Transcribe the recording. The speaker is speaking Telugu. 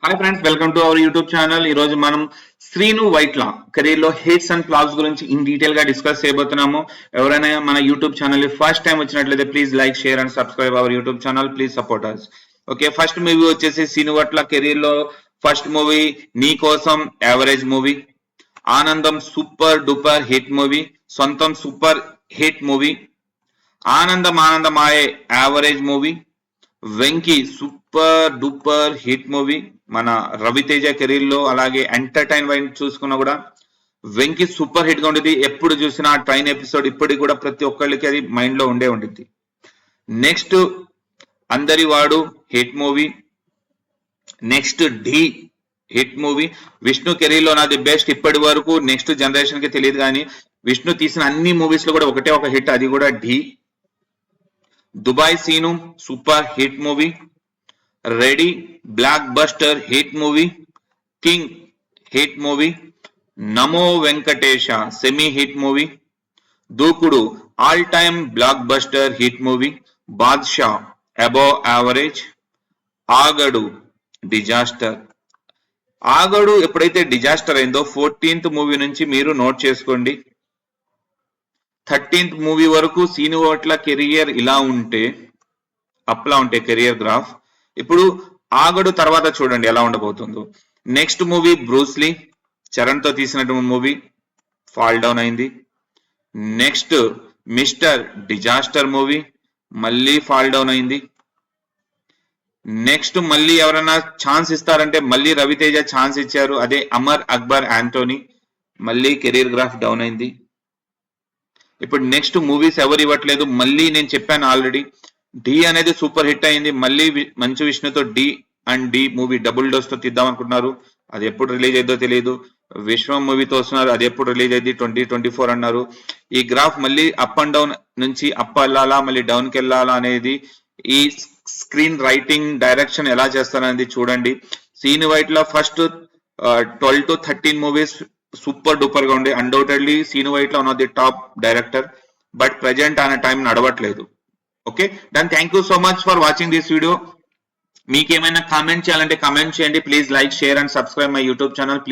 Hi friends, welcome to our YouTube channel. ఈ రోజు మనం శ్రీను వైట్ల కెరీర్ లో హిట్స్ అండ్ ఫ్లాప్స్ గురించి ఇన్ డీటెయిల్ గా డిస్కస్ చేయబోతున్నాము. ఎవరైనా మన యూట్యూబ్ ఛానల్ ఫస్ట్ టైం వచ్చినట్లయితే please like, share and subscribe our YouTube channel. Please support us. Okay, first movie వచ్చేసి శ్రీను వైట్ల కెరీర్ లో first movie Nee Kosam average movie, Anandam super duper hit movie, Sontham super hit movie, Anandamaye average movie, Venky super duper hit movie. మన రవితేజ కెరీర్ లో అలాగే ఎంటర్టైన్మెంట్ చూసుకున్నా కూడా వెంకీ సూపర్ హిట్ గా ఉండేది. ఎప్పుడు చూసినా ఆ ట్రైన్ ఎపిసోడ్ ఇప్పటికి కూడా ప్రతి ఒక్కళ్ళకి అది మైండ్ లో ఉండిద్ది. నెక్స్ట్ అందరి వాడు హిట్ మూవీ, నెక్స్ట్ ఢీ హిట్ మూవీ. విష్ణు కెరీర్ లో నాది బెస్ట్ ఇప్పటి వరకు, నెక్స్ట్ జనరేషన్ కి తెలియదు కానీ విష్ణు తీసిన అన్ని మూవీస్ లో కూడా ఒకటే ఒక హిట్, అది కూడా Dhee. Dubai Seenu super hit movie, Ready blockbuster hit movie, King hit movie, Namo Venkatesa semi hit movie, Dookudu all time blockbuster hit movie, Baadshah above average, Aagadu disaster. Aagadu ఎప్పుడైతే డిజాస్టర్ అయిందో 14th మూవీ నుంచి మీరు నోట్ చేసుకోండి. 13th మూవీ వరకు సీను వైట్ల కెరియర్ ఇలా ఉంటే అప్లా ఉంటే కెరియర్ గ్రాఫ్, ఇప్పుడు ఆగడు తర్వాత చూడండి ఎలా ఉండబోతుందో. నెక్స్ట్ మూవీ బ్రూస్లీ, చరణ్ తో తీసినటువంటి మూవీ, ఫాల్ డౌన్ అయింది. నెక్స్ట్ మిస్టర్ డిజాస్టర్ మూవీ, మళ్ళీ ఫాల్ డౌన్ అయింది. నెక్స్ట్ మళ్ళీ ఎవరైనా ఛాన్స్ ఇస్తారంటే మళ్ళీ రవితేజ ఛాన్స్ ఇచ్చారు, అదే అమర్ అక్బర్ యాంటోనీ, మళ్ళీ కెరీర్ గ్రాఫ్ డౌన్ అయింది. ఇప్పుడు నెక్స్ట్ మూవీస్ ఎవరు ఇవ్వట్లేదు. మళ్ళీ నేను చెప్పాను ఆల్రెడీ, డి అనేది సూపర్ హిట్ అయింది. మళ్ళీ మంచు విష్ణుతో D and D movie double dose తో తీద్దాం అనుకుంటున్నారు, అది ఎప్పుడు రిలీజ్ అయ్యిందో తెలియదు. విశ్వం మూవీతో వస్తున్నారు, అది ఎప్పుడు రిలీజ్ అయింది 2024 అన్నారు. ఈ గ్రాఫ్ మళ్ళీ అప్ అండ్ డౌన్ నుంచి అప్ వెళ్ళాలా మళ్ళీ డౌన్ కి వెళ్ళాలా అనేది ఈ స్క్రీన్ రైటింగ్ డైరెక్షన్ ఎలా చేస్తారనేది చూడండి. Seenu Vaitla first 12 to 13 movies super duper గా ఉండే, undoubtedly Seenu Vaitla one of the top director. But present ఆయన టైం నడవట్లేదు. Okay done, thank you so much for watching this video. మీకు ఏమైనా కామెంట్ చేయాలంటే కామెంట్ చేయండి. Please like, share and subscribe my YouTube channel. Please